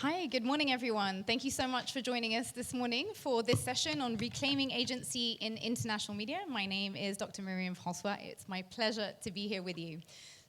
Hi, good morning, everyone. Thank you so much for joining us this morning for this session on reclaiming agency in international media. My name is Dr. Myriam Francois. It's my pleasure to be here with you.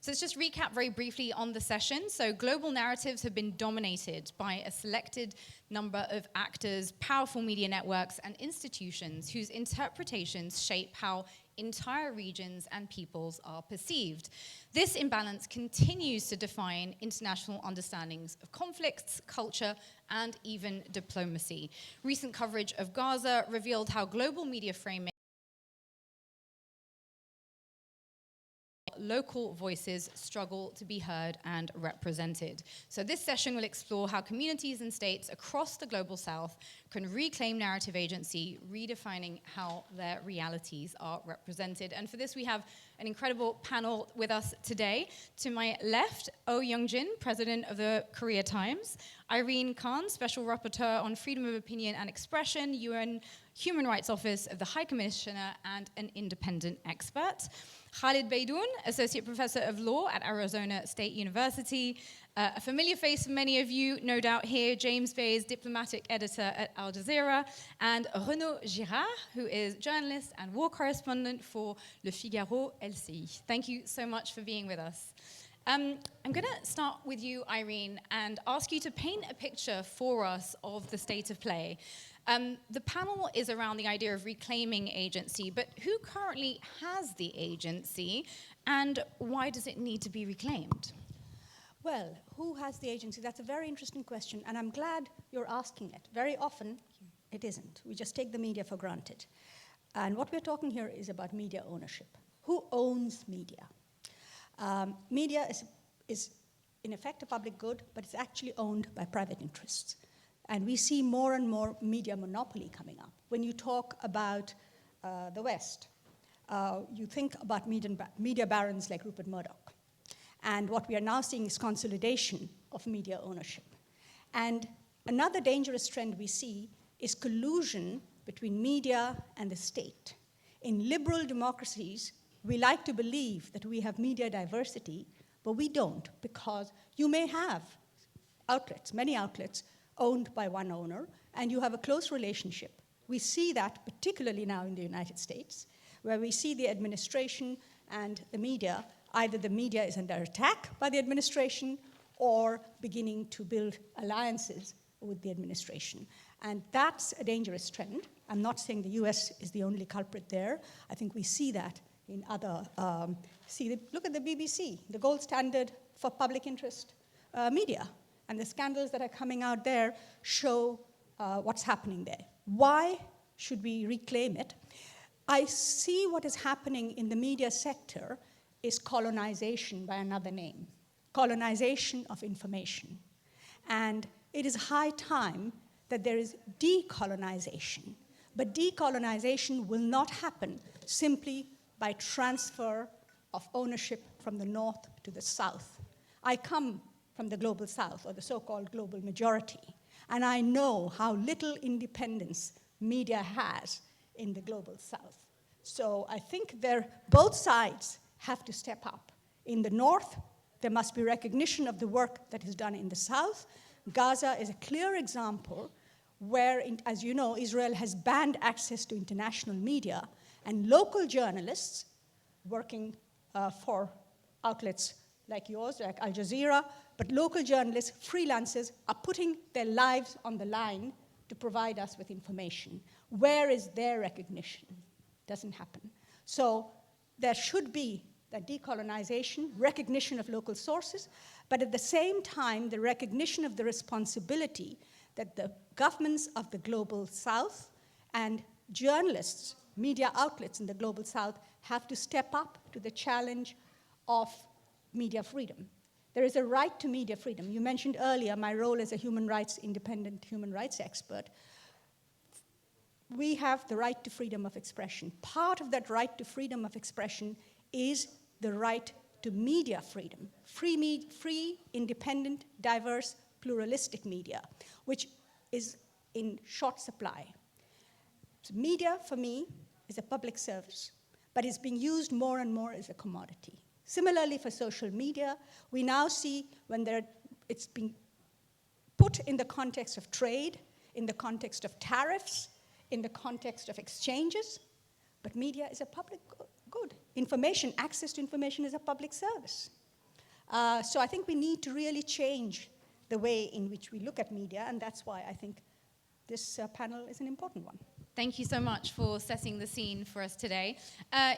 So let's just recap very briefly on the session. So global narratives have been dominated by a selected number of actors, powerful media networks, and institutions whose interpretations shape how entire regions and peoples are perceived. This imbalance continues to define international understandings of conflicts, culture, and even diplomacy. Recent coverage of Gaza revealed how global media framing local voices struggle to be heard and represented. So this session will explore how communities and states across the global south can reclaim narrative agency, redefining how their realities are represented. And for this, we have an incredible panel with us today. To my left, Young-jin, president of the Korea Times, Irene, special rapporteur on freedom of opinion and expression, UN Human Rights Office of the High Commissioner, and an independent expert. Khaled, Beydoun, associate professor of law at Arizona State University, a familiar face for many of you, no doubt here, James Bay's diplomatic editor at Al Jazeera, and Renaud, Girard, who is journalist and war correspondent for Le Figaro LCI. Thank you so much for being with us. I'm going to start with you, Irene, and ask you to paint a picture for us of the state of play. The panel is around the idea of reclaiming agency, but who currently has the agency, and why does it need to be reclaimed? Well, who has the agency? That's a very interesting question, and I'm glad you're asking it. Very often, it isn't. We just take the media for granted. And what we're talking here is about media ownership. Who owns media? Media is, in effect, a public good, but it's actually owned by private interests. And we see more and more media monopoly coming up. When you talk about the West, you think about media barons like Rupert Murdoch. And what we are now seeing is consolidation of media ownership. And another dangerous trend we see is collusion between media and the state. In liberal democracies, we like to believe that we have media diversity, but we don't, because you may have outlets, many outlets, owned by one owner, and you have a close relationship. We see that particularly now in the United States, where we see the administration and the media, either the media is under attack by the administration or beginning to build alliances with the administration. And that's a dangerous trend. I'm not saying the US is the only culprit there. I think we see that in other, look at the BBC, the gold standard for public interest media. And the scandals that are coming out there show what's happening there. Why should we reclaim it? I see what is happening in the media sector is colonization by another name, colonization of information. And it is high time that there is decolonization. But decolonization will not happen simply by transfer of ownership from the north to the south. I come from the global south, or the so-called global majority, and I know how little independence media has in the global south. So I think both sides have to step up. In the north, there must be recognition of the work that is done in the south. Gaza is a clear example where, as you know, Israel has banned access to international media, and local journalists working for outlets like yours, like Al Jazeera, but local journalists, freelancers, are putting their lives on the line to provide us with information. Where is their recognition? Doesn't happen. So there should be that decolonization, recognition of local sources, but at the same time, the recognition of the responsibility that the governments of the global south and journalists, media outlets in the global south, have to step up to the challenge of media freedom. There is a right to media freedom. You mentioned earlier my role as a independent human rights expert. We have the right to freedom of expression. Part of that right to freedom of expression is the right to media freedom, free, independent, diverse, pluralistic media, which is in short supply. So media, for me, is a public service, but is being used more and more as a commodity. Similarly, for social media, we now see when it's being put in the context of trade, in the context of tariffs, in the context of exchanges. But media is a public good. Information, access to information is a public service. So I think we need to really change the way in which we look at media, and that's why I think this panel is an important one. Thank you so much for setting the scene for us today.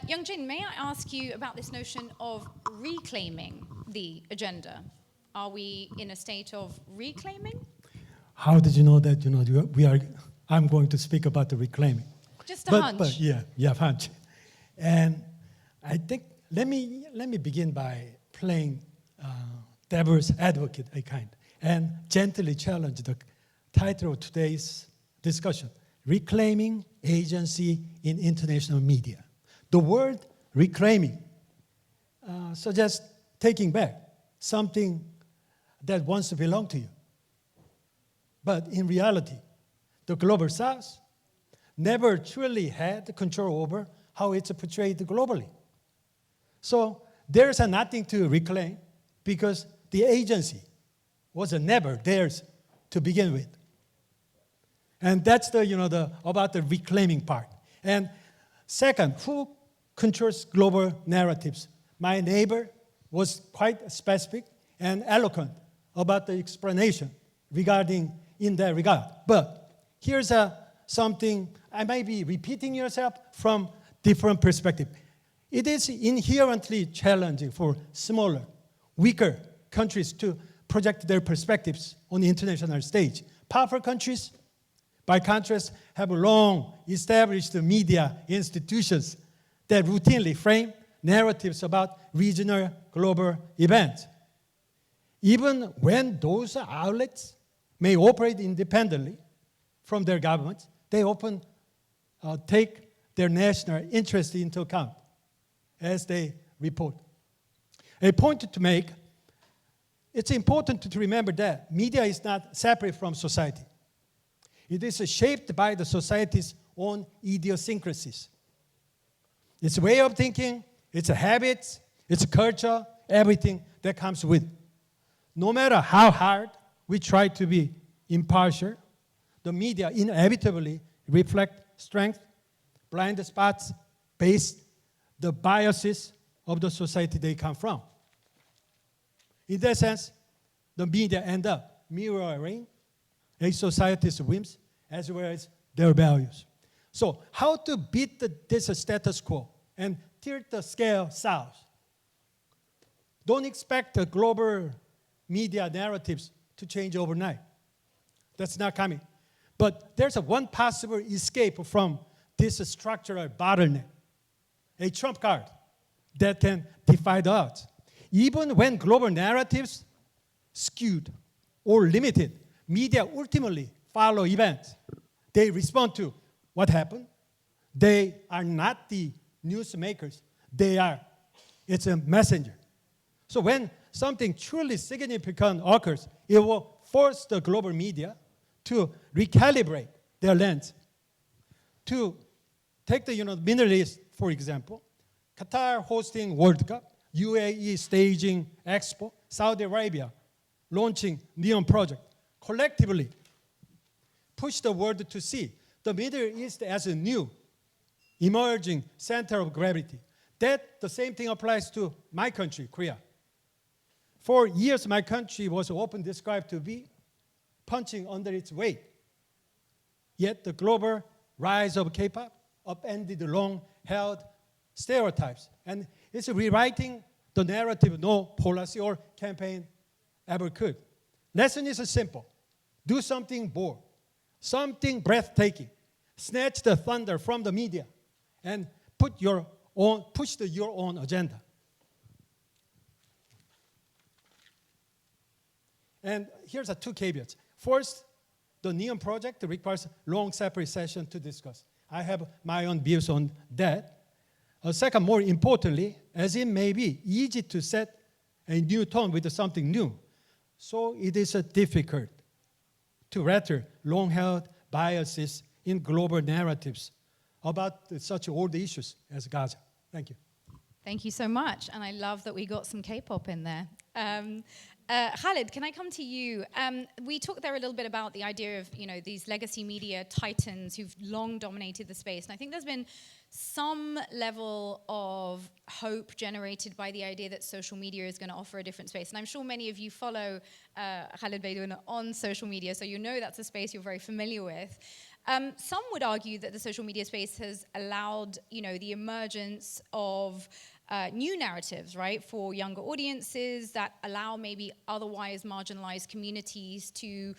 Young-jin, may I ask you about this notion of reclaiming the agenda? Are we in a state of reclaiming? How did you know that, I'm going to speak about the reclaiming? Just a hunch. But yeah, hunch. And I think, let me begin by playing devil's advocate, and gently challenge the title of today's discussion, Reclaiming Agency in International Media. The word reclaiming suggests taking back something that once belonged to you. But in reality, the Global South never truly had control over how it's portrayed globally. So there's nothing to reclaim because the agency was never theirs to begin with. And that's about the reclaiming part. And second, who controls global narratives? My neighbor was quite specific and eloquent about the explanation in that regard. But here's something, I might be repeating yourself from different perspective. It is inherently challenging for smaller, weaker countries to project their perspectives on the international stage. Powerful countries, by contrast, have long established media institutions that routinely frame narratives about regional global events. Even when those outlets may operate independently from their governments, they often take their national interest into account as they report. A point to make, it's important to remember that media is not separate from society. It is shaped by the society's own idiosyncrasies. Its way of thinking, its habits, its culture, everything that comes with. No matter how hard we try to be impartial, the media inevitably reflect strength, blind spots, based the biases of the society they come from. In that sense, the media end up mirroring a society's whims as well as their values. So how to beat this status quo and tilt the scale south? Don't expect the global media narratives to change overnight. That's not coming. But there's one possible escape from this structural bottleneck, a trump card that can defy the odds. Even when global narratives skewed or limited, media ultimately follow events. They respond to what happened. They are not the newsmakers. It's a messenger. So when something truly significant occurs, it will force the global media to recalibrate their lens. To take the Middle East, for example, Qatar hosting World Cup, UAE staging Expo, Saudi Arabia launching Nuance project, collectively push the world to see the Middle East as a new emerging center of gravity. The same thing applies to my country, Korea. For years, my country was often described to be punching under its weight. Yet the global rise of K-pop upended long-held stereotypes, and it's rewriting the narrative no policy or campaign ever could. Lesson is simple. Do something bold, something breathtaking. Snatch the thunder from the media and push your own agenda. And here's two caveats. First, the Nuance project requires long separate session to discuss. I have my own views on that. Second, more importantly, as it may be easy to set a new tone with something new, so it is difficult to rattle long-held biases in global narratives about such old issues as Gaza. Thank you. Thank you so much, and I love that we got some K-pop in there. Khaled, can I come to you? We talked there a little bit about the idea of, these legacy media titans who've long dominated the space. And I think there's been some level of hope generated by the idea that social media is going to offer a different space. And I'm sure many of you follow Khaled Beydoun on social media, so you know that's a space you're very familiar with. Some would argue that the social media space has allowed, the emergence of new narratives, right, for younger audiences that allow maybe otherwise marginalized communities to,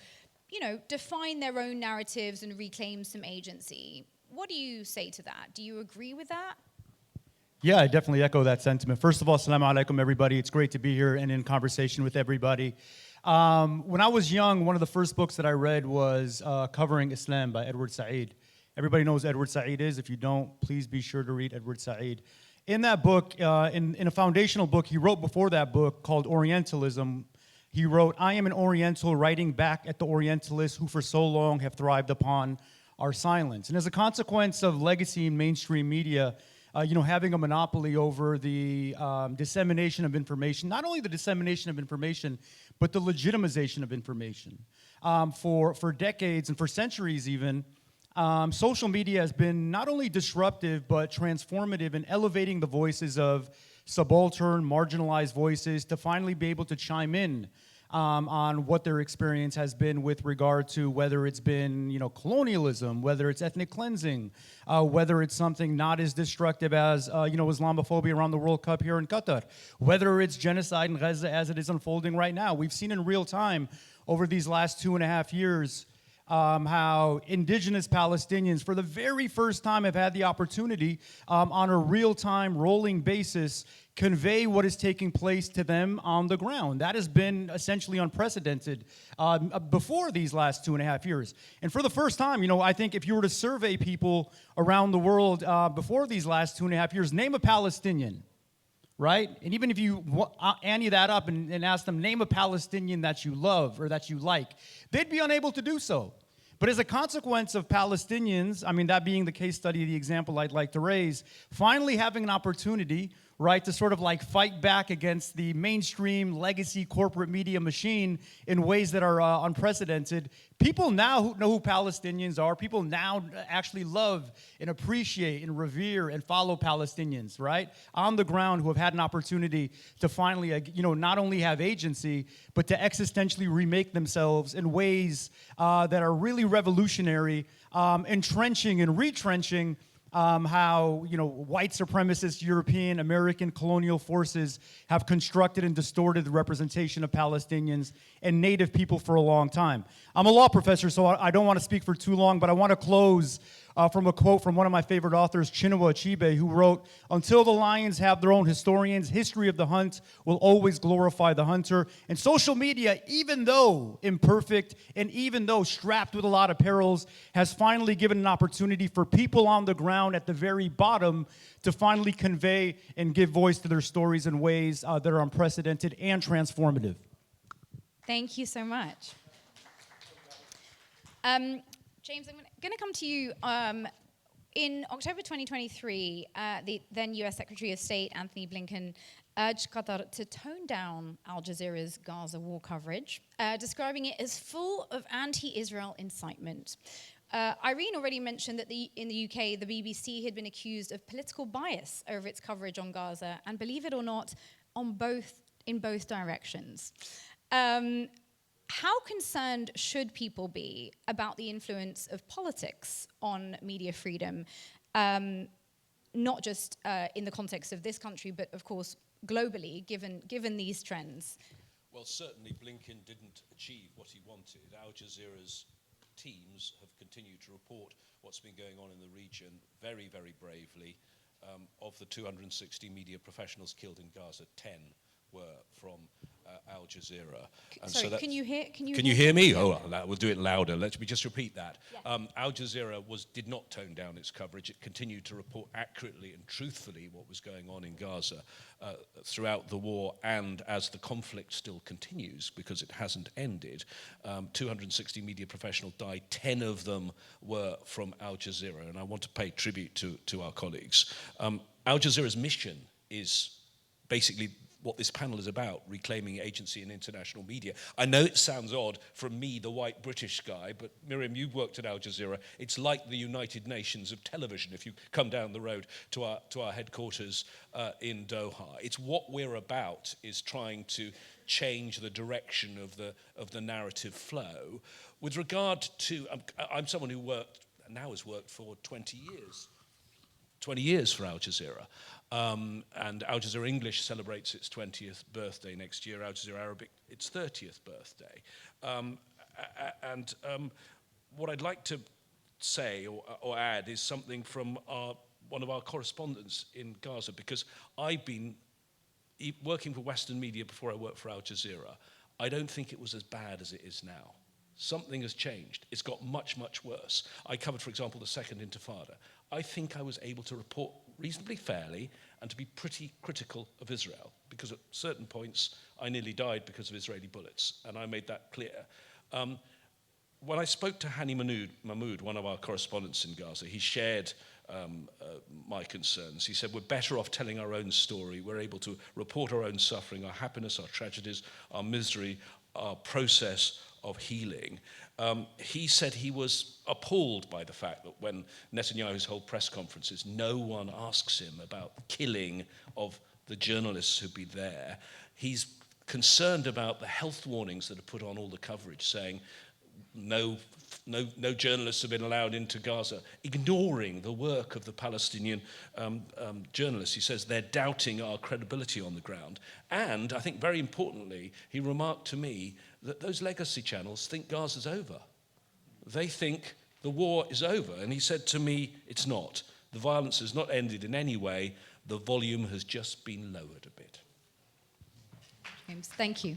define their own narratives and reclaim some agency. What do you say to that? Do you agree with that? Yeah, I definitely echo that sentiment. First of all, assalamu alaikum, everybody. It's great to be here and in conversation with everybody. When I was young, one of the first books that I read was Covering Islam by Edward Said. Everybody knows Edward Said is. If you don't, please be sure to read Edward Said. In that book, in a foundational book he wrote before that book called Orientalism, he wrote, "I am an Oriental writing back at the Orientalists who for so long have thrived upon our silence." And as a consequence of legacy and mainstream media, having a monopoly over the dissemination of information, not only the dissemination of information, but the legitimization of information. For decades and for centuries even, social media has been not only disruptive, but transformative in elevating the voices of subaltern, marginalized voices to finally be able to chime in on what their experience has been with regard to whether it's been, colonialism, whether it's ethnic cleansing, whether it's something not as destructive as, Islamophobia around the World Cup here in Qatar, whether it's genocide in Gaza as it is unfolding right now. We've seen in real time over these last 2.5 years how indigenous Palestinians, for the very first time, have had the opportunity on a real-time, rolling basis, convey what is taking place to them on the ground. That has been essentially unprecedented before these last 2.5 years. And for the first time, I think if you were to survey people around the world before these last 2.5 years, name a Palestinian, right? And even if you ante that up and ask them, name a Palestinian that you love or that you like, they'd be unable to do so. But as a consequence of Palestinians, that being the case study, the example I'd like to raise, finally having an opportunity, right, to sort of fight back against the mainstream legacy corporate media machine in ways that are unprecedented. People now know who Palestinians are. People now actually love and appreciate and revere and follow Palestinians, right, on the ground, who have had an opportunity to finally, not only have agency, but to existentially remake themselves in ways that are really revolutionary, entrenching and retrenching how white supremacist European American colonial forces have constructed and distorted the representation of Palestinians and native people for a long time. I'm a law professor, so I don't want to speak for too long, but I want to close from a quote from one of my favorite authors, Chinua Achebe, who wrote, "Until the lions have their own historians, history of the hunt will always glorify the hunter." And social media, even though imperfect and even though strapped with a lot of perils, has finally given an opportunity for people on the ground at the very bottom to finally convey and give voice to their stories in ways that are unprecedented and transformative. Thank you so much. James, I'm going to come to you. In October 2023, the then US Secretary of State, Anthony Blinken, urged Qatar to tone down Al Jazeera's Gaza war coverage, describing it as full of anti-Israel incitement. Irene already mentioned that in the UK, the BBC had been accused of political bias over its coverage on Gaza, and believe it or not, in both directions. How concerned should people be about the influence of politics on media freedom, not just in the context of this country, but of course globally, given these trends? Well, certainly Blinken didn't achieve what he wanted. Al Jazeera's teams have continued to report what's been going on in the region very, very bravely. Of the 260 media professionals killed in Gaza, 10 were from Al Jazeera. And sorry, so can you hear me? Oh, we'll do it louder. Let me just repeat that. Yeah. Al Jazeera did not tone down its coverage. It continued to report accurately and truthfully what was going on in Gaza throughout the war, and as the conflict still continues, because it hasn't ended. 260 media professionals died. 10 of them were from Al Jazeera, and I want to pay tribute to our colleagues. Al Jazeera's mission is basically what this panel is about, reclaiming agency in international media. I know it sounds odd from me, the white British guy, but Myriam, you've worked at Al Jazeera. It's like the United Nations of television if you come down the road to our headquarters in Doha. It's what we're about is trying to change the direction of the narrative flow. With regard to, I'm someone who has worked for 20 years for Al Jazeera. And Al Jazeera English celebrates its 20th birthday next year, Al Jazeera Arabic its 30th birthday. What I'd like to say or add is something from one of our correspondents in Gaza, because I've been working for Western media before I worked for Al Jazeera. I don't think it was as bad as it is now. Something has changed. It's got much, much worse. I covered, for example, the Second Intifada. I think I was able to report reasonably fairly and to be pretty critical of Israel, because at certain points I nearly died because of Israeli bullets, and I made that clear. When I spoke to Hani Mahmoud, one of our correspondents in Gaza, he shared my concerns. He said, we're better off telling our own story. We're able to report our own suffering, our happiness, our tragedies, our misery, our process of healing. He said he was appalled by the fact that when Netanyahu's whole press conferences, no one asks him about the killing of the journalists who'd be there. He's concerned about the health warnings that are put on all the coverage, saying no journalists have been allowed into Gaza, ignoring the work of the Palestinian journalists. He says they're doubting our credibility on the ground. And I think very importantly, he remarked to me that those legacy channels think Gaza's over. They think the war is over. And he said to me, it's not. The violence has not ended in any way. The volume has just been lowered a bit. James, thank you.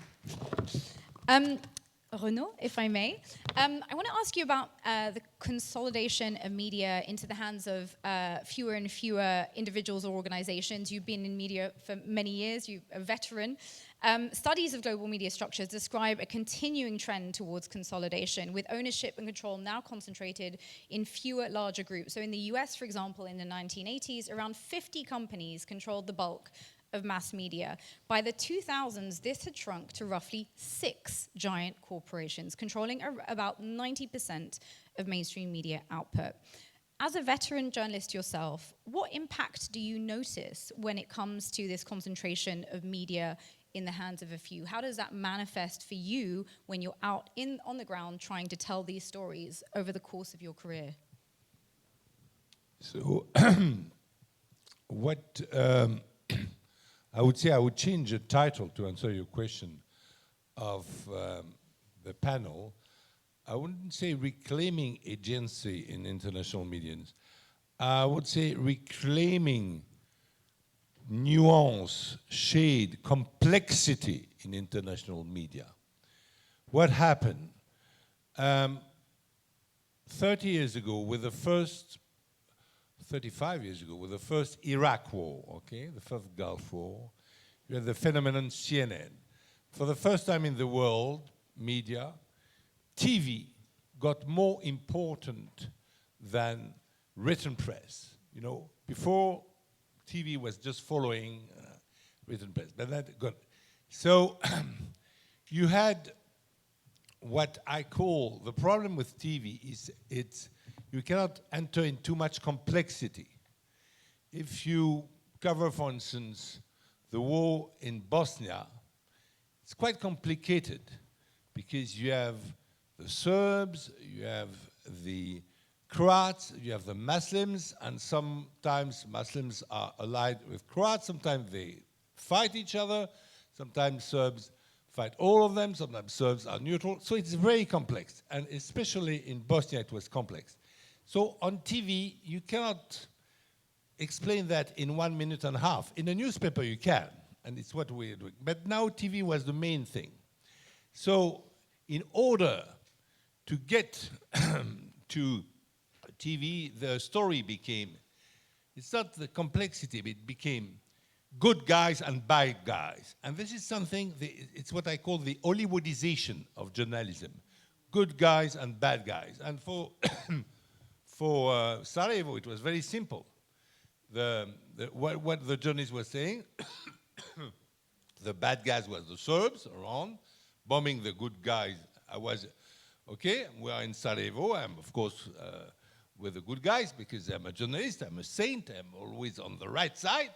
Renaud, if I may. I want to ask you about the consolidation of media into the hands of fewer and fewer individuals or organizations. You've been in media for many years. You're a veteran. Studies of global media structures describe a continuing trend towards consolidation, with ownership and control now concentrated in fewer, larger groups. So in the US, for example, in the 1980s, around 50 companies controlled the bulk of mass media. By the 2000s, this had shrunk to roughly 6 giant corporations, controlling about 90% of mainstream media output. As a veteran journalist yourself, what impact do you notice when it comes to this concentration of media in the hands of a few? How does that manifest for you when you're out on the ground trying to tell these stories over the course of your career? So, what I would say, I would change the title to answer your question of the panel. I wouldn't say reclaiming agency in international media. I would say reclaiming nuance, shade, complexity in international media. What happened? 30 years ago, with the first 35 years ago, with the first Iraq war, okay, the first Gulf War, you had the phenomenon CNN. For the first time in the world, media, TV got more important than written press. You know, before TV was just following written press, but that got. So you had what I call the problem with TV is you cannot enter in too much complexity. If you cover, for instance, the war in Bosnia, it's quite complicated because you have the Serbs, you have the Croats, you have the Muslims, and sometimes Muslims are allied with Croats, sometimes they fight each other, sometimes Serbs fight all of them, sometimes Serbs are neutral. So it's very complex, and especially in Bosnia it was complex. So on TV, you cannot explain that in 1.5 minutes. In a newspaper, you can, and it's what we're doing. But now TV was the main thing. So in order to get to TV, the story became, it's not the complexity, but it became good guys and bad guys. And this is something, it's what I call the Hollywoodization of journalism. Good guys and bad guys. And for Sarajevo, it was very simple. What the journalists were saying, The bad guys was the Serbs around, bombing the good guys. I was, okay, we are in Sarajevo. I'm, of course, with the good guys because I'm a journalist, I'm a saint, I'm always on the right side.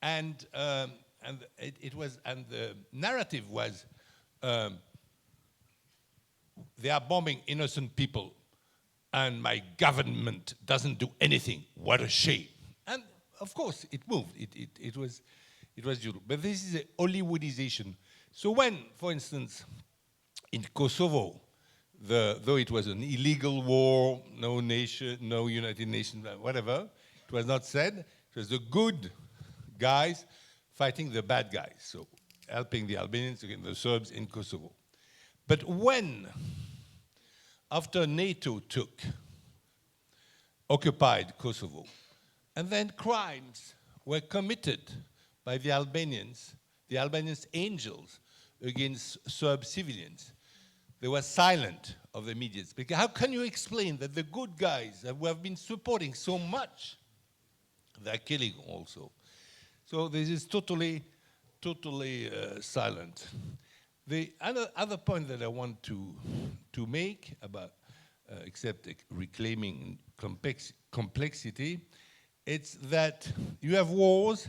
And the narrative was, they are bombing innocent people and my government doesn't do anything. What a shame. And of course, it moved. It was due. But this is a Hollywoodization. So when, for instance, in Kosovo, though it was an illegal war, no nation, no United Nations, whatever, it was not said. It was the good guys fighting the bad guys, so helping the Albanians against the Serbs in Kosovo. But when, after NATO occupied Kosovo, and then crimes were committed by the Albanians angels against Serb civilians, they were silent of the media. Because how can you explain that the good guys who have been supporting so much, they're killing also? So this is totally silent. The other point that I want to make about, except reclaiming complexity, it's that you have wars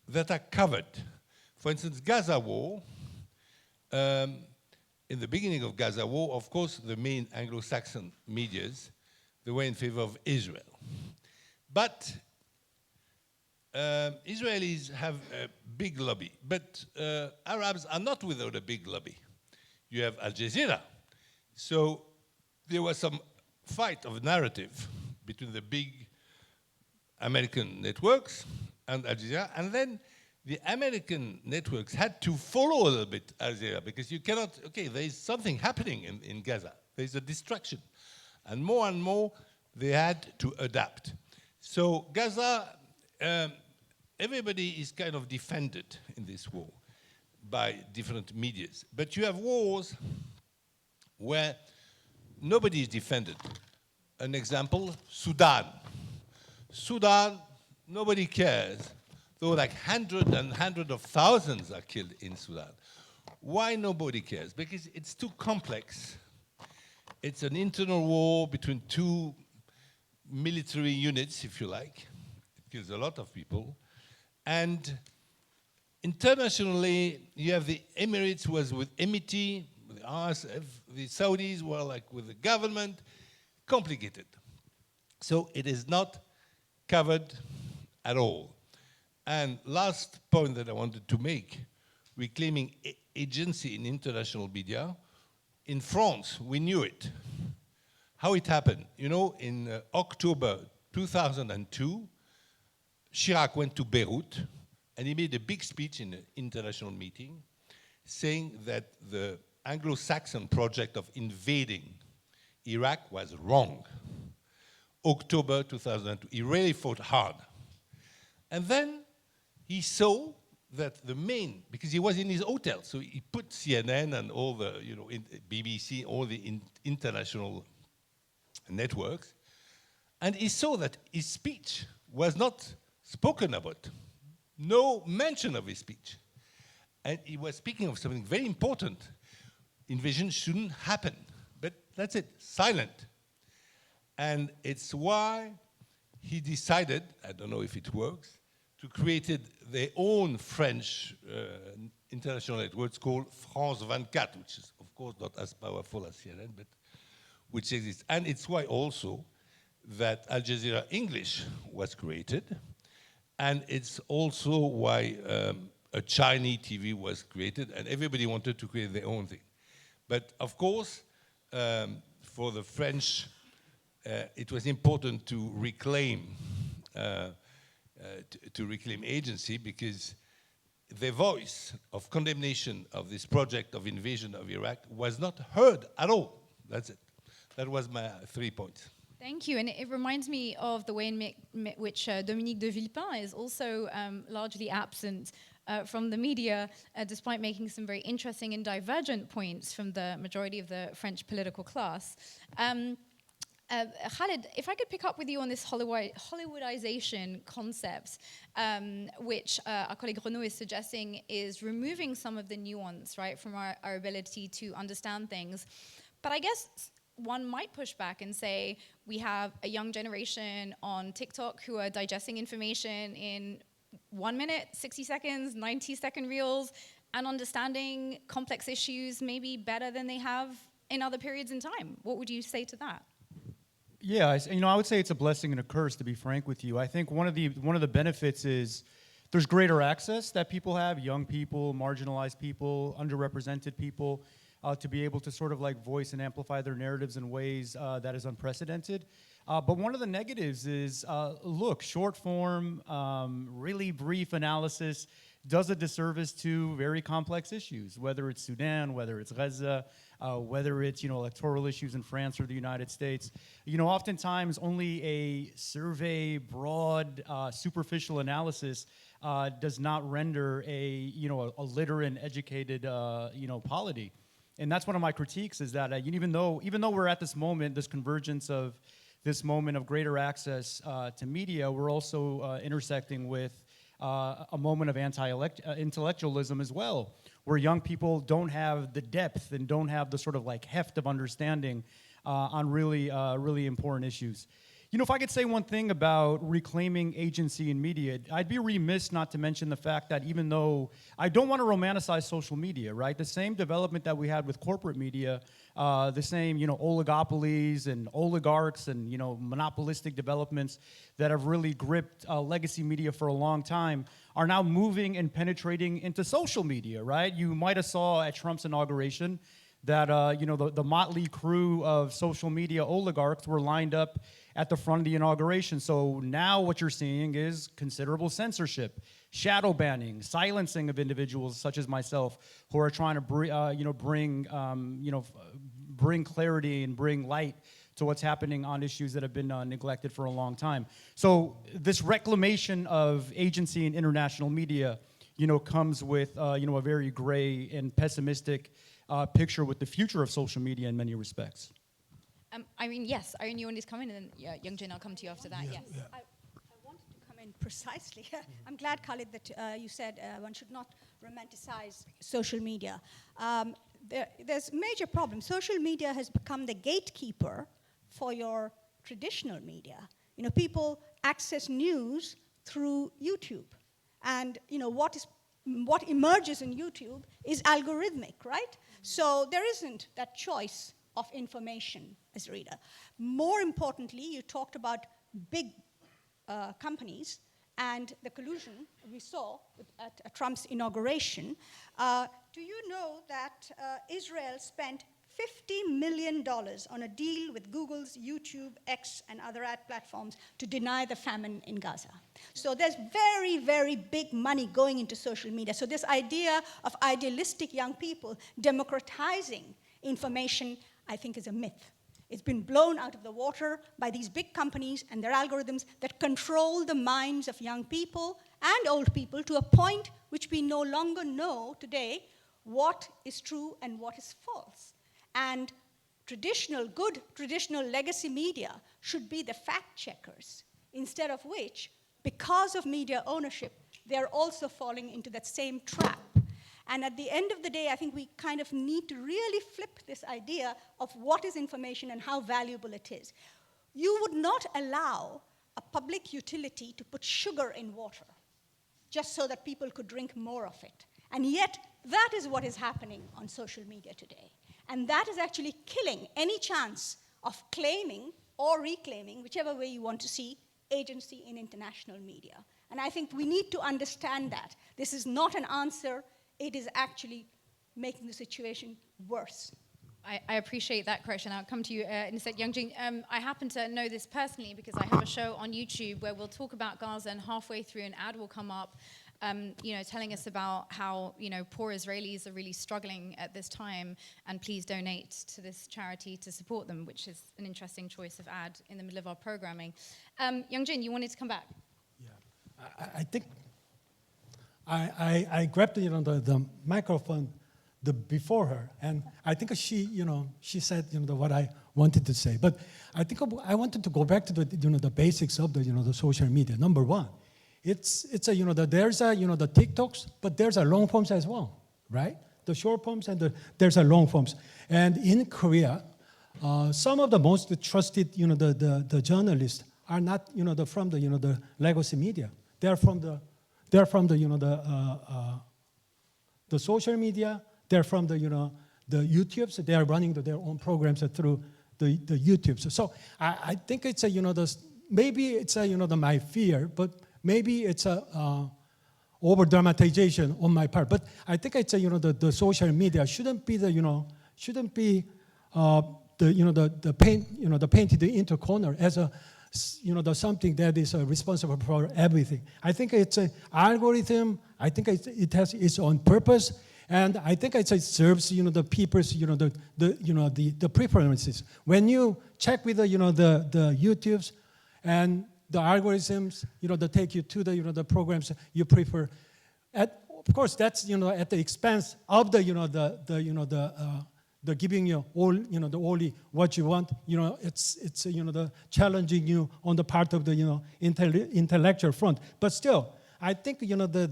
that are covered. For instance, Gaza war. In the beginning of Gaza war, of course, the main Anglo-Saxon medias, they were in favor of Israel. But Israelis have a big lobby, but Arabs are not without a big lobby. You have Al Jazeera. So there was some fight of narrative between the big American networks and Al Jazeera, and then the American networks had to follow a little bit Al Jazeera because you cannot, okay, there is something happening in Gaza. There is a distraction. And more, they had to adapt. So Gaza, everybody is kind of defended in this war by different medias. But you have wars where nobody is defended. An example, Sudan. Sudan, nobody cares. Though like hundreds of thousands are killed in Sudan. Why nobody cares? Because it's too complex. It's an internal war between two military units, if you like. It kills a lot of people. And internationally, you have the Emirates was with MIT, with RSF, the Saudis were like with the government. Complicated. So it is not covered at all. And last point that I wanted to make, reclaiming agency in international media. In France, we knew it. How it happened? You know, in October 2002, Chirac went to Beirut, and he made a big speech in an international meeting, saying that the Anglo-Saxon project of invading Iraq was wrong. October 2002, he really fought hard. And then he saw that the main, because he was in his hotel, so he put CNN and all the, BBC, all the international networks, and he saw that his speech was not spoken about. No mention of his speech. And he was speaking of something very important. Invasion shouldn't happen. But that's it, silent. And it's why he decided, I don't know if it works, to create their own French international network called France 24, which is, of course, not as powerful as CNN, but which exists. And it's why also that Al Jazeera English was created. And it's also why a Chinese TV was created, and everybody wanted to create their own thing. But of course, for the French, it was important to reclaim agency because the voice of condemnation of this project of invasion of Iraq was not heard at all. That's it. That was my 3 points. Thank you, and it reminds me of the way in which Dominique de Villepin is also largely absent from the media, despite making some very interesting and divergent points from the majority of the French political class. Khaled, if I could pick up with you on this Hollywoodization concept, which our colleague Renaud is suggesting is removing some of the nuance, right, from our ability to understand things. But I guess one might push back and say we have a young generation on TikTok who are digesting information in 1 minute, 60 seconds, 90-second reels, and understanding complex issues maybe better than they have in other periods in time. What would you say to that? Yeah, I would say it's a blessing and a curse, to be frank with you. I think one of the benefits is there's greater access that people have, young people, marginalized people, underrepresented people, to be able to sort of like voice and amplify their narratives in ways that is unprecedented. But one of the negatives is, look, short form, really brief analysis does a disservice to very complex issues, whether it's Sudan, whether it's Gaza, whether it's electoral issues in France or the United States. Oftentimes only a survey, broad, superficial analysis does not render a literate, educated polity. And that's one of my critiques, is that even though we're at this moment, this convergence of this moment of greater access to media, we're also intersecting with a moment of anti-intellectualism as well, where young people don't have the depth and don't have the sort of like heft of understanding on really important issues. If I could say one thing about reclaiming agency in media, I'd be remiss not to mention the fact that even though I don't want to romanticize social media, right? The same development that we had with corporate media, the same, oligopolies and oligarchs and, monopolistic developments that have really gripped legacy media for a long time are now moving and penetrating into social media, right? You might have saw at Trump's inauguration that, the motley crew of social media oligarchs were lined up at the front of the inauguration. So now what you're seeing is considerable censorship, shadow banning, silencing of individuals such as myself who are trying to bring clarity and bring light to what's happening on issues that have been neglected for a long time. So this reclamation of agency in international media, comes with a very gray and pessimistic picture with the future of social media in many respects. Irene, yes. Irene, you want to come in, and then Young-jin, I'll come to you after that. Yes. I wanted to come in precisely. I'm glad, Khaled, that you said one should not romanticize social media. There's major problems. Social media has become the gatekeeper for your traditional media. People access news through YouTube, and what emerges in YouTube is algorithmic, right? So there isn't that choice of information as a reader. More importantly, you talked about big companies and the collusion we saw at Trump's inauguration. Do you know that Israel spent $50 million on a deal with Google's YouTube, X, and other ad platforms to deny the famine in Gaza? So there's very, very big money going into social media. So this idea of idealistic young people democratizing information, I think, is a myth. It's been blown out of the water by these big companies and their algorithms that control the minds of young people and old people to a point which we no longer know today what is true and what is false. And good traditional legacy media should be the fact checkers, instead of which, because of media ownership, they're also falling into that same trap. And at the end of the day, I think we kind of need to really flip this idea of what is information and how valuable it is. You would not allow a public utility to put sugar in water just so that people could drink more of it. And yet, that is what is happening on social media today. And that is actually killing any chance of claiming or reclaiming, whichever way you want to see, agency in international media. And I think we need to understand that. This is not an answer. It is actually making the situation worse. I appreciate that correction. I'll come to you in a sec, Young-jin. I happen to know this personally because I have a show on YouTube where we'll talk about Gaza, and halfway through an ad will come up telling us about how, poor Israelis are really struggling at this time, and please donate to this charity to support them, which is an interesting choice of ad in the middle of our programming. Young-jin, you wanted to come back? Yeah, I think I grabbed the microphone the before her, and I think she said what I wanted to say. But I think I wanted to go back to the basics of the social media. Number one, it's there's the TikToks, but there's a long forms as well, right? The short forms and there's a long forms. And in Korea, some of the most trusted the journalists are not from the legacy media. They're from the social media. They're from the YouTubes. They are running their own programs through the YouTubes. So I think it's maybe it's my fear, but maybe it's a over dramatization on my part. But I think it's the social media shouldn't be the painted into corner as a something that is responsible for everything. I think it's an algorithm. I think it has its own purpose, and I think it serves the people's the preferences. When you check with the YouTubes and the algorithms they take you to the programs you prefer. Of course, that's at the expense of the giving you all the only what you want. It's the challenging you on the part of the intellectual front. But still, I think the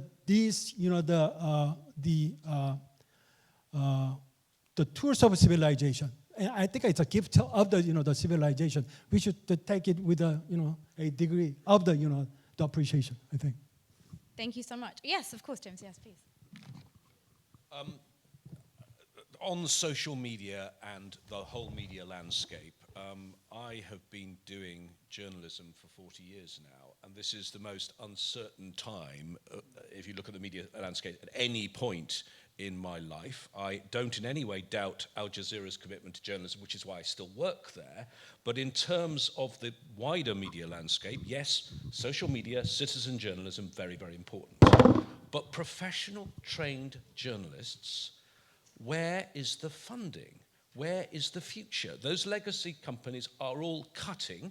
tools of civilization. I think it's a gift of the civilization. We should take it with a degree of the appreciation, I think. Thank you so much. Yes, of course, James. Yes, please. On social media and the whole media landscape, I have been doing journalism for 40 years now, and this is the most uncertain time, if you look at the media landscape at any point in my life. I don't in any way doubt Al Jazeera's commitment to journalism, which is why I still work there. But in terms of the wider media landscape, yes, social media, citizen journalism, very, very important. But professional, trained journalists, where is the funding? Where is the future? Those legacy companies are all cutting.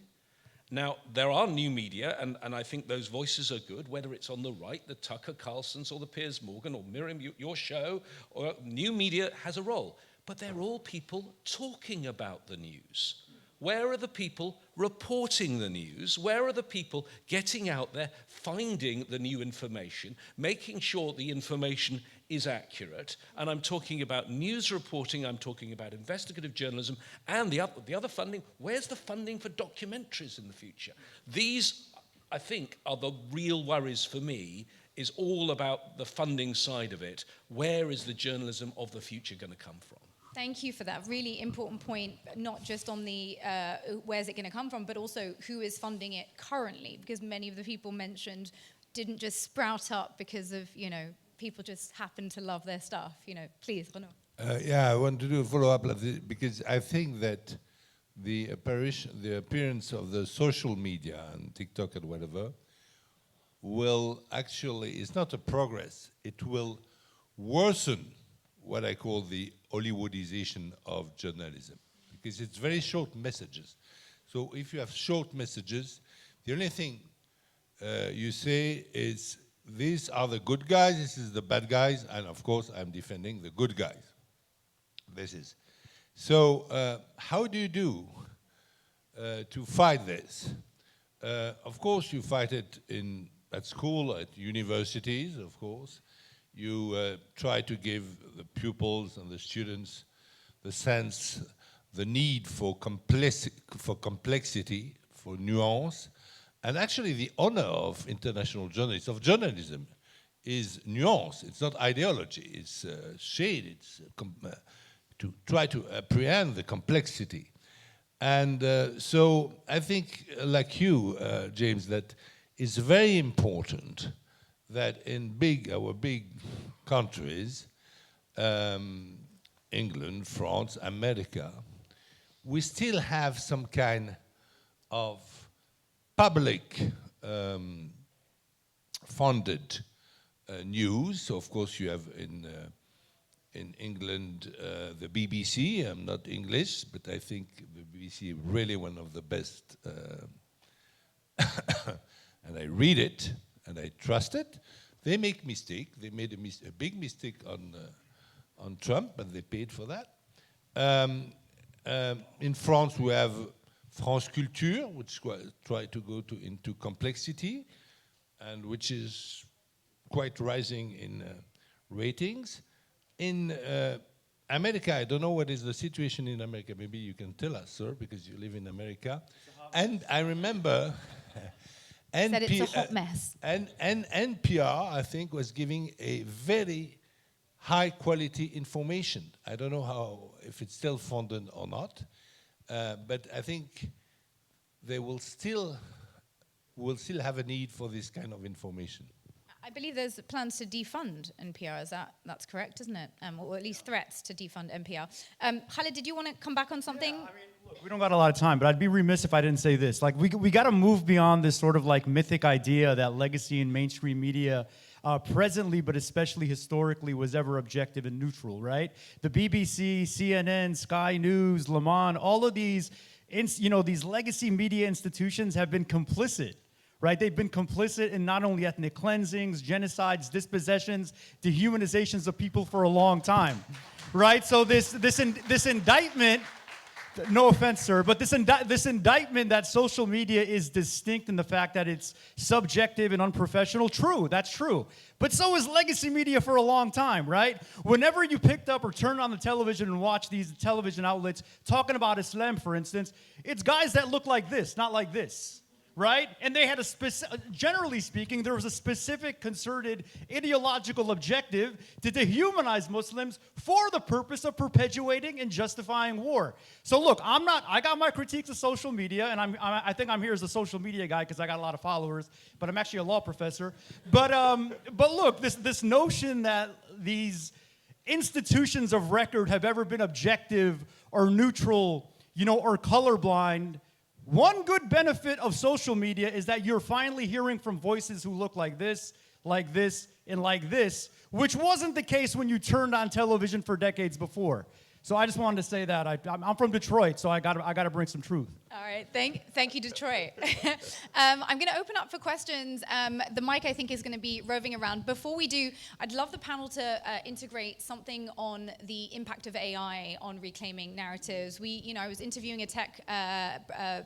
Now, there are new media, and I think those voices are good, whether it's on the right, the Tucker Carlsons, or the Piers Morgan, or Myriam, your show, or new media has a role. But they're all people talking about the news. Where are the people reporting the news? Where are the people getting out there, finding the new information, making sure the information is accurate? And I'm talking about news reporting, I'm talking about investigative journalism, and the other funding. Where's the funding for documentaries in the future? These, I think, are the real worries for me, is all about the funding side of it. Where is the journalism of the future going to come from? Thank you for that really important point, not just on the where's it going to come from, but also who is funding it currently, because many of the people mentioned didn't just sprout up because of, people just happen to love their stuff. Please, Renaud. Yeah, I want to do a follow-up because I think that the appearance of the social media and TikTok and whatever will actually, it's not a progress, it will worsen what I call the Hollywoodization of journalism, because it's very short messages. So if you have short messages, the only thing you say is, these are the good guys, this is the bad guys, and of course I'm defending the good guys. This is. So how do you do to fight this? Of course you fight it at school, at universities, of course. You try to give the pupils and the students the sense, the need for complexity, for nuance. And actually the honor of international journalists, of journalism, is nuance. It's not ideology, it's shade, it's to try to apprehend the complexity. And so I think, like you, James, that it's very important that in our big countries, England, France, America, we still have some kind of public funded news. So of course you have in England the BBC. I'm not English, but I think the BBC is really one of the best. And I read it and I trust it. They make mistake. They made a big mistake on on Trump, but they paid for that. In France, we have France Culture, which try to go into complexity, and which is quite rising in ratings. In America, I don't know what is the situation in America. Maybe you can tell us, sir, because you live in America. And I remember Said it's a hot mess. And NPR, I think, was giving a very high quality information. I don't know if it's still funded or not, but I think they will still have a need for this kind of information. I believe there's plans to defund NPR. That's correct, isn't it? Or at least threats to defund NPR. Khaled, did you want to come back on something? Yeah, I mean, look, we don't got a lot of time, but I'd be remiss if I didn't say this. Like, we got to move beyond this sort of like mythic idea that legacy and mainstream media presently, but especially historically, was ever objective and neutral, right? The BBC, CNN, Sky News, Le Monde, all of these, these legacy media institutions have been complicit. Right? They've been complicit in not only ethnic cleansings, genocides, dispossessions, dehumanizations of people for a long time. Right? So this indictment, no offense, sir, but this indictment that social media is distinct in the fact that it's subjective and unprofessional, true, that's true. But so is legacy media for a long time, right? Whenever you picked up or turned on the television and watched these television outlets talking about Islam, for instance, it's guys that look like this, not like this. Right? And they had generally speaking, there was a specific concerted ideological objective to dehumanize Muslims for the purpose of perpetuating and justifying war. So look, I got my critiques of social media, and I think I'm here as a social media guy because I got a lot of followers, but I'm actually a law professor. But look, this notion that these institutions of record have ever been objective or neutral, or colorblind. One good benefit of social media is that you're finally hearing from voices who look like this, and like this, which wasn't the case when you turned on television for decades before. So I just wanted to say that. I'm from Detroit, so I got to bring some truth. All right, thank you, Detroit. I'm going to open up for questions. The mic, I think, is going to be roving around. Before we do, I'd love the panel to integrate something on the impact of AI on reclaiming narratives. I was interviewing a tech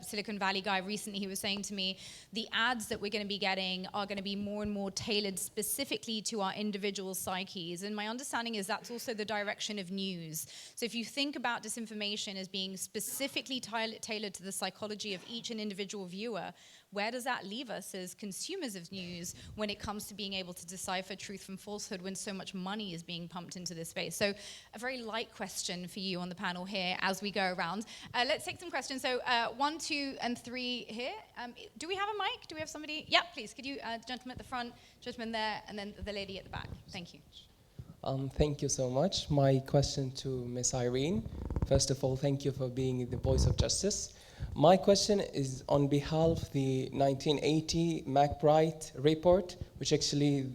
Silicon Valley guy recently. He was saying to me, the ads that we're going to be getting are going to be more and more tailored specifically to our individual psyches. And my understanding is that's also the direction of news. So if you think about disinformation as being specifically tailored to the psychology of each and individual viewer, where does that leave us as consumers of news when it comes to being able to decipher truth from falsehood when so much money is being pumped into this space? So a very light question for you on the panel here as we go around. Let's take some questions. So 1, 2, and 3 here. Do we have a mic? Do we have somebody? Yeah, please. Could you, gentleman at the front, gentleman there, and then the lady at the back. Thank you. Thank you so much. My question to Ms. Irene. First of all, thank you for being the voice of justice. My question is on behalf of the 1980 McBride report, which actually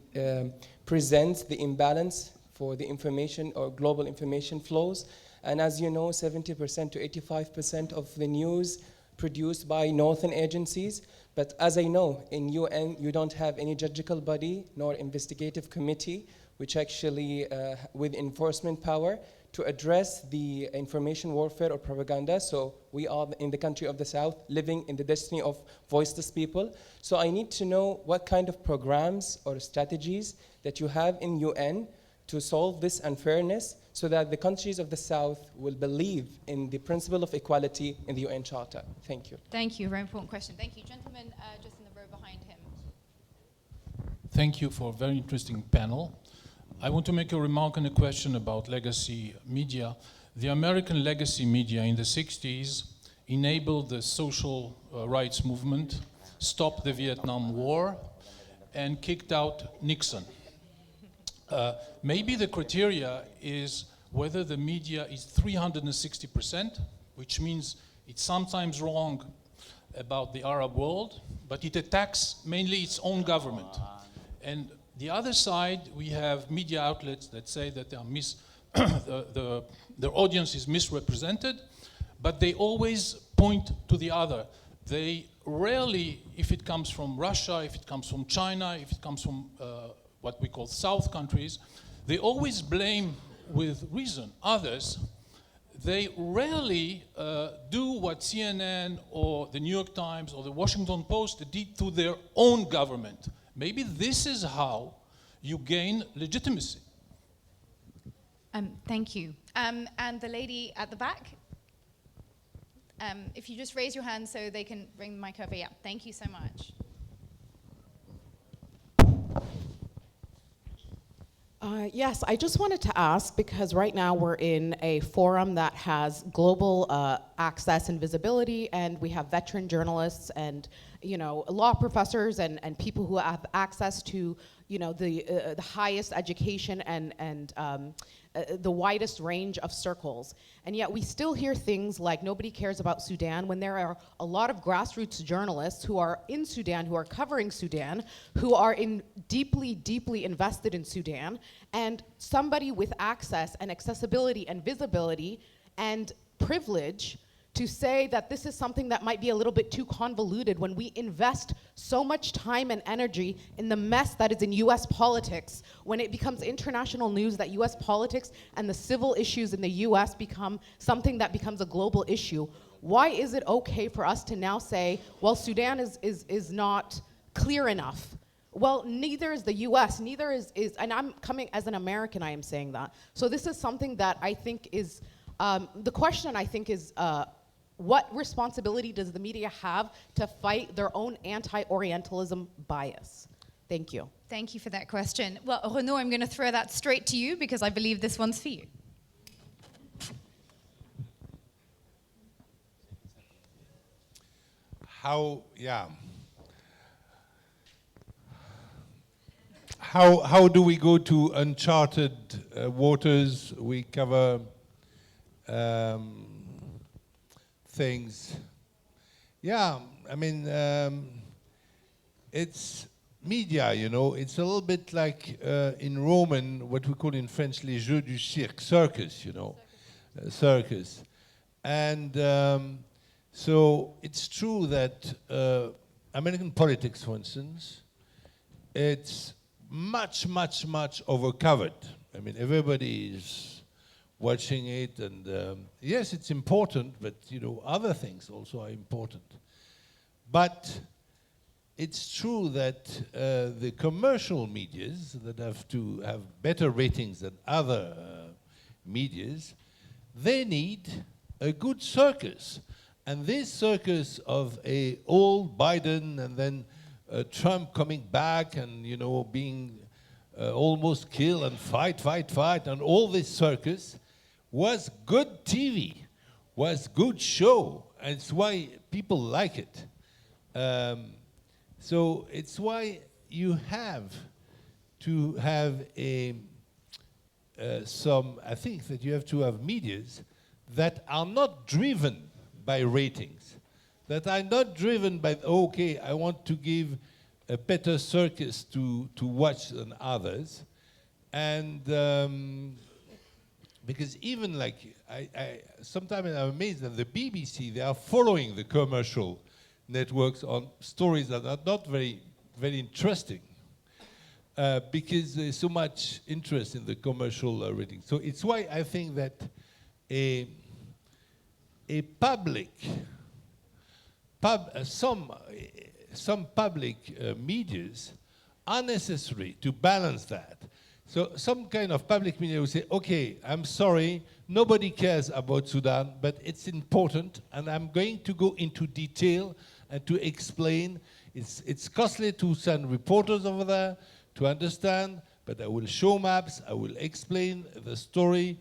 presents the imbalance for the information or global information flows. And as you know, 70% to 85% of the news produced by northern agencies. But as I know, in UN, you don't have any judicial body nor investigative committee, which actually, with enforcement power, to address the information warfare or propaganda. So we are in the country of the South, living in the destiny of voiceless people. So I need to know what kind of programs or strategies that you have in UN to solve this unfairness so that the countries of the South will believe in the principle of equality in the UN Charter. Thank you. Thank you, very important question. Thank you. Gentleman just in the row behind him. Thank you for a very interesting panel. I want to make a remark on a question about legacy media. The American legacy media in the 60s enabled the social rights movement, stopped the Vietnam War, and kicked out Nixon. Maybe the criteria is whether the media is 360%, which means it's sometimes wrong about the Arab world, but it attacks mainly its own government. And the other side, we have media outlets that say that they are their audience is misrepresented, but they always point to the other. They rarely, if it comes from Russia, if it comes from China, if it comes from what we call South countries, they always blame with reason. Others, they rarely do what CNN or the New York Times or the Washington Post did to their own government. Maybe this is how you gain legitimacy. Thank you. And the lady at the back, if you just raise your hand so they can bring the mic over. Yeah, thank you so much. Yes, I just wanted to ask, because right now we're in a forum that has global access and visibility, and we have veteran journalists and, you know, law professors and people who have access to, you know, the highest education and the widest range of circles. And yet we still hear things like nobody cares about Sudan, when there are a lot of grassroots journalists who are in Sudan, who are covering Sudan, who are deeply invested in Sudan, and somebody with access and accessibility and visibility and privilege to say that this is something that might be a little bit too convoluted when we invest so much time and energy in the mess that is in US politics, when it becomes international news that US politics and the civil issues in the US become something that becomes a global issue. Why is it okay for us to now say, well, Sudan is not clear enough? Well, neither is the US, neither is, and I'm coming as an American, I am saying that. So this is something that I think is, the question I think is, what responsibility does the media have to fight their own anti-Orientalism bias? Thank you. Thank you for that question. Well, Renaud, I'm going to throw that straight to you because I believe this one's for you. How do we go to uncharted waters? We cover things. Yeah, I mean, it's media, you know. It's a little bit like in Roman, what we call in French les jeux du cirque, circus, you know, circus. And so it's true that American politics, for instance, it's much overcovered. I mean, everybody is watching it, and yes, it's important, but you know, other things also are important. But it's true that the commercial medias that have to have better ratings than other medias, they need a good circus. And this circus of a old Biden and then Trump coming back and, you know, being almost killed and fight, and all this circus was good TV, was good show, and it's why people like it. So it's why you have to have I think that you have to have medias that are not driven by ratings, that are not driven by, okay, I want to give a better circus to watch than others. And because even like, sometimes I'm amazed that the BBC, they are following the commercial networks on stories that are not very interesting, because there's so much interest in the commercial rating. So it's why I think that a some public medias are necessary to balance that. So some kind of public media will say, okay, I'm sorry, nobody cares about Sudan, but it's important, and I'm going to go into detail and to explain. It's costly to send reporters over there to understand, but I will show maps, I will explain the story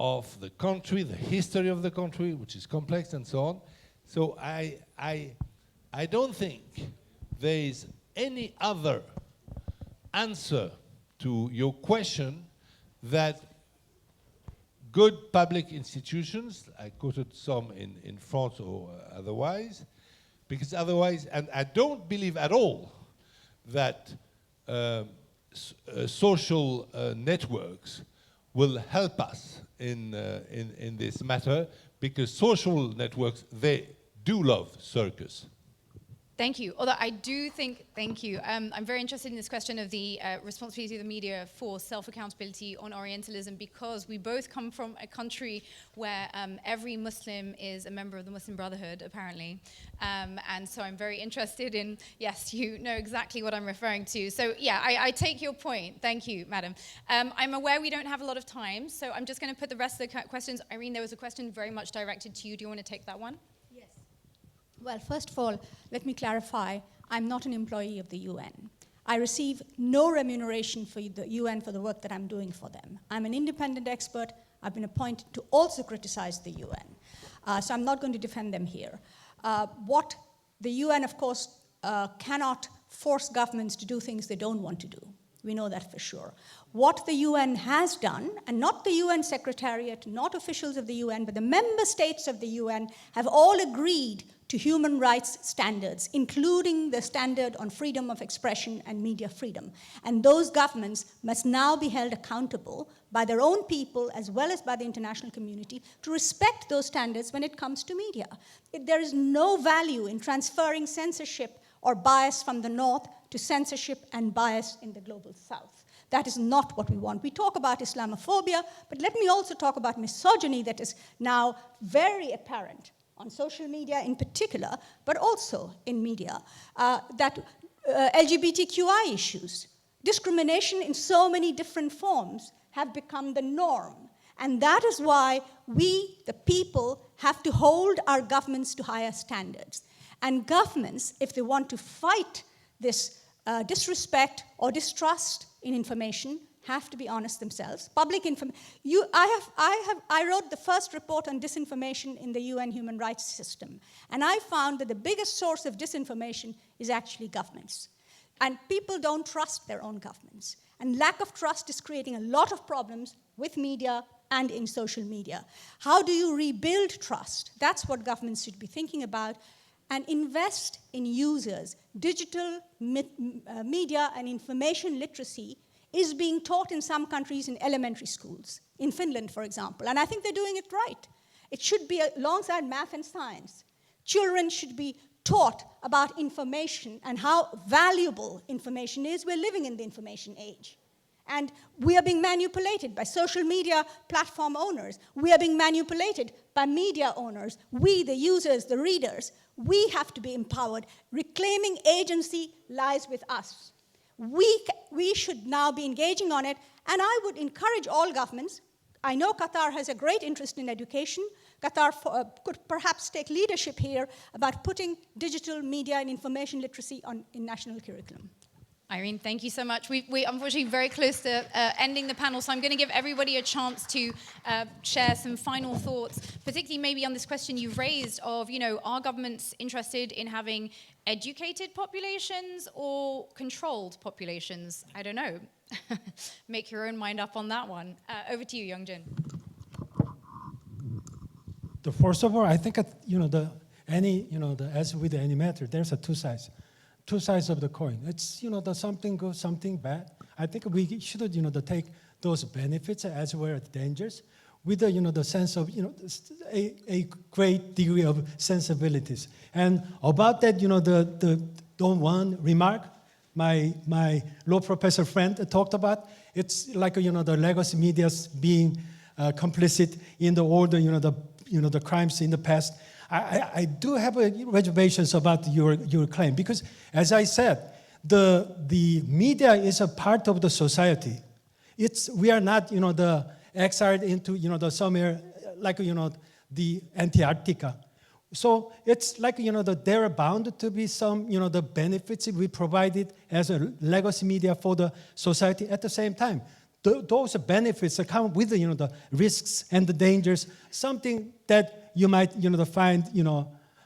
of the country, the history of the country, which is complex and so on. So I don't think there is any other answer to your question that good public institutions, I quoted some in France or otherwise, because otherwise, and I don't believe at all that social networks will help us in this matter, because social networks, they do love circus. Thank you. Although I do think, thank you. I'm very interested in this question of the responsibility of the media for self-accountability on Orientalism, because we both come from a country where every Muslim is a member of the Muslim Brotherhood, apparently. And so I'm very interested in, yes, you know exactly what I'm referring to. So yeah, I take your point. Thank you, madam. I'm aware we don't have a lot of time, so I'm just going to put the rest of the questions. Irene, there was a question very much directed to you. Do you want to take that one? Well, first of all, let me clarify, I'm not an employee of the UN. I receive no remuneration for the UN for the work that I'm doing for them. I'm an independent expert. I've been appointed to also criticize the UN. So I'm not going to defend them here. What the UN, of course, cannot force governments to do things they don't want to do. We know that for sure. What the UN has done, and not the UN Secretariat, not officials of the UN, but the member states of the UN have all agreed to human rights standards, including the standard on freedom of expression and media freedom. And those governments must now be held accountable by their own people as well as by the international community to respect those standards when it comes to media. There is no value in transferring censorship or bias from the North to censorship and bias in the global South. That is not what we want. We talk about Islamophobia, but let me also talk about misogyny that is now very apparent on social media in particular, but also in media, LGBTQI issues. Discrimination in so many different forms have become the norm. And that is why we, the people, have to hold our governments to higher standards. And governments, if they want to fight this disrespect or distrust in information, have to be honest themselves. Public information. I wrote the first report on disinformation in the UN human rights system, and I found that the biggest source of disinformation is actually governments. And people don't trust their own governments. And lack of trust is creating a lot of problems with media and in social media. How do you rebuild trust? That's what governments should be thinking about. And invest in users. Digital media and information literacy is being taught in some countries in elementary schools, in Finland, for example. And I think they're doing it right. It should be alongside math and science. Children should be taught about information and how valuable information is. We're living in the information age. And we are being manipulated by social media platform owners. We are being manipulated by media owners. We, the users, the readers, we have to be empowered. Reclaiming agency lies with us. We should now be engaging on it, and I would encourage all governments. I know Qatar has a great interest in education. Qatar could perhaps take leadership here about putting digital media and information literacy in national curriculum. Irene, thank you so much. We're unfortunately very close to ending the panel, so I'm going to give everybody a chance to share some final thoughts, particularly maybe on this question you've raised of, are governments interested in having educated populations or controlled populations? I don't know. Make your own mind up on that one. Over to you, Young-jin. First of all, I think as with any matter, there's two sides of the coin. It's something good, something bad. I think we should take those benefits as well as dangers with the sense of a great degree of sensibilities. And about that, one remark my law professor friend talked about. It's like the legacy media's being complicit in all the crimes in the past. I do have reservations about your claim because, as I said, the media is a part of the society. We are not the exiled into the somewhere like the Antarctica. So it's like there are bound to be some the benefits we provided as a legacy media for the society. At the same time, those benefits come with the risks and the dangers. Something that you might find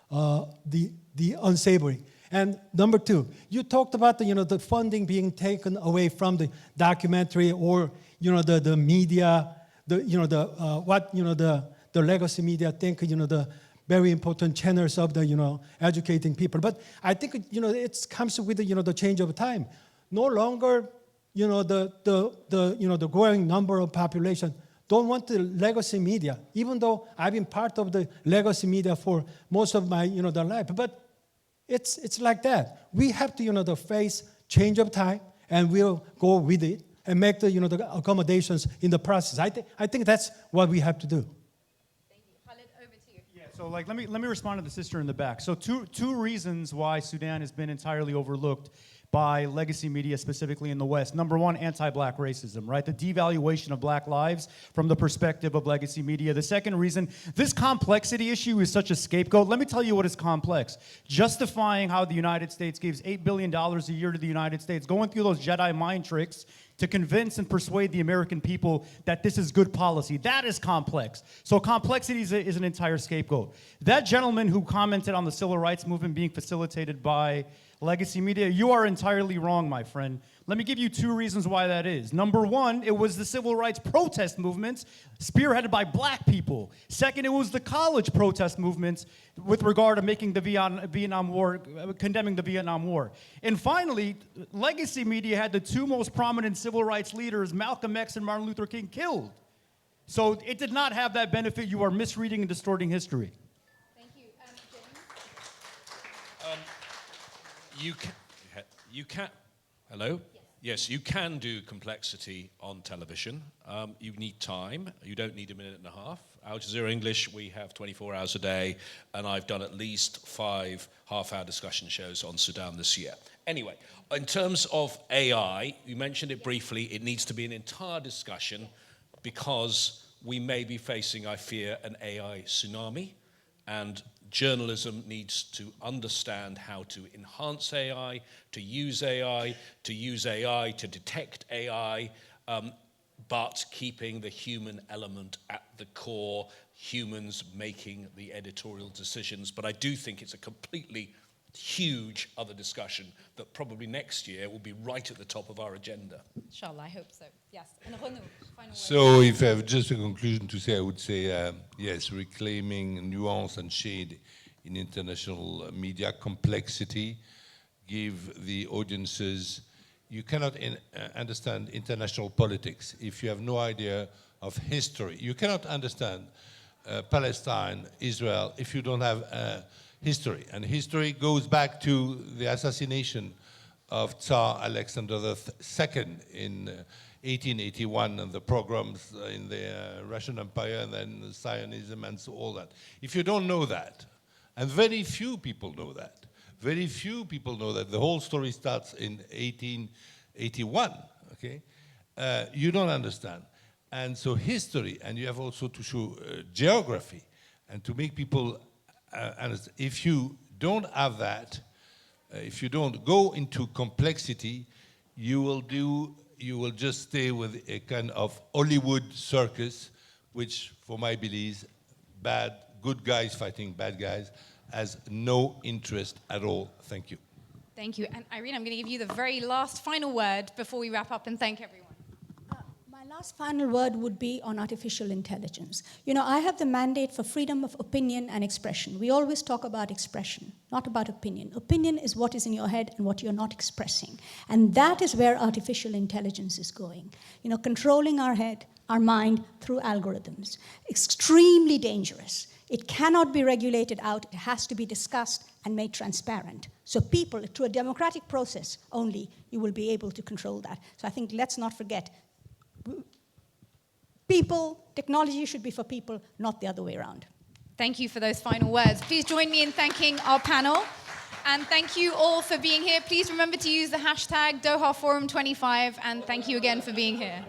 the unsavory. And number two, you talked about the funding being taken away from the documentary or the media, the legacy media think the very important channels of the educating people. But I think it comes with the change of time. No longer the growing number of population don't want the legacy media, even though I've been part of the legacy media for most of my life. But It's like that. We have to, the face change of time, and we'll go with it and make the, the accommodations in the process. I think that's what we have to do. Thank you. Khaled, over to you. Yeah, so let me respond to the sister in the back. So two reasons why Sudan has been entirely overlooked by legacy media, specifically in the West. Number one, anti-black racism, right? The devaluation of black lives from the perspective of legacy media. The second reason, this complexity issue is such a scapegoat. Let me tell you what is complex. Justifying how the United States gives $8 billion a year to the United States, going through those Jedi mind tricks to convince and persuade the American people that this is good policy. That is complex. So complexity is an entire scapegoat. That gentleman who commented on the civil rights movement being facilitated by legacy media, you are entirely wrong, my friend. Let me give you two reasons why that is. Number one, it was the civil rights protest movements spearheaded by black people. Second, it was the college protest movements with regard to making the Vietnam War, condemning the Vietnam War. And finally, legacy media had the two most prominent civil rights leaders, Malcolm X and Martin Luther King, killed. So it did not have that benefit. You are misreading and distorting history. Thank you. James? You can. Hello? Yes, you can do complexity on television. You need time. You don't need a minute and a half. Al Jazeera English, we have 24 hours a day, and I've done at least 5 half-hour discussion shows on Sudan this year. Anyway, in terms of AI, you mentioned it briefly. It needs to be an entire discussion because we may be facing, I fear, an AI tsunami, and journalism needs to understand how to enhance AI, to use AI, to detect AI, but keeping the human element at the core, humans making the editorial decisions. But I do think it's a completely huge other discussion that probably next year will be right at the top of our agenda. Inshallah, I hope so. Yes. And Renaud, final word. So if I have just a conclusion to say, I would say, yes, reclaiming nuance and shade in international media, complexity, give the audiences, you cannot understand international politics if you have no idea of history. You cannot understand Palestine, Israel, if you don't have history. And history goes back to the assassination of Tsar Alexander II in 1881 and the pogroms in the Russian Empire and then Zionism and so all that. If you don't know that, and very few people know that, very few people know that the whole story starts in 1881, okay? You don't understand. And so history, and you have also to show geography and to make people understand. If you don't have that, if you don't go into complexity, you will just stay with a kind of Hollywood circus, which for my beliefs, good guys fighting bad guys, has no interest at all. Thank you. Thank you. And Irene, I'm going to give you the very last final word before we wrap up and thank everyone. My last final word would be on artificial intelligence. You know, I have the mandate for freedom of opinion and expression. We always talk about expression, not about opinion. Opinion is what is in your head and what you're not expressing. And that is where artificial intelligence is going. You know, controlling our head, our mind through algorithms. Extremely dangerous. It cannot be regulated out. It has to be discussed and made transparent. So people, through a democratic process only, you will be able to control that. So I think let's not forget, people, technology should be for people, not the other way around. Thank you for those final words. Please join me in thanking our panel. And thank you all for being here. Please remember to use the hashtag Doha Forum 25. And thank you again for being here.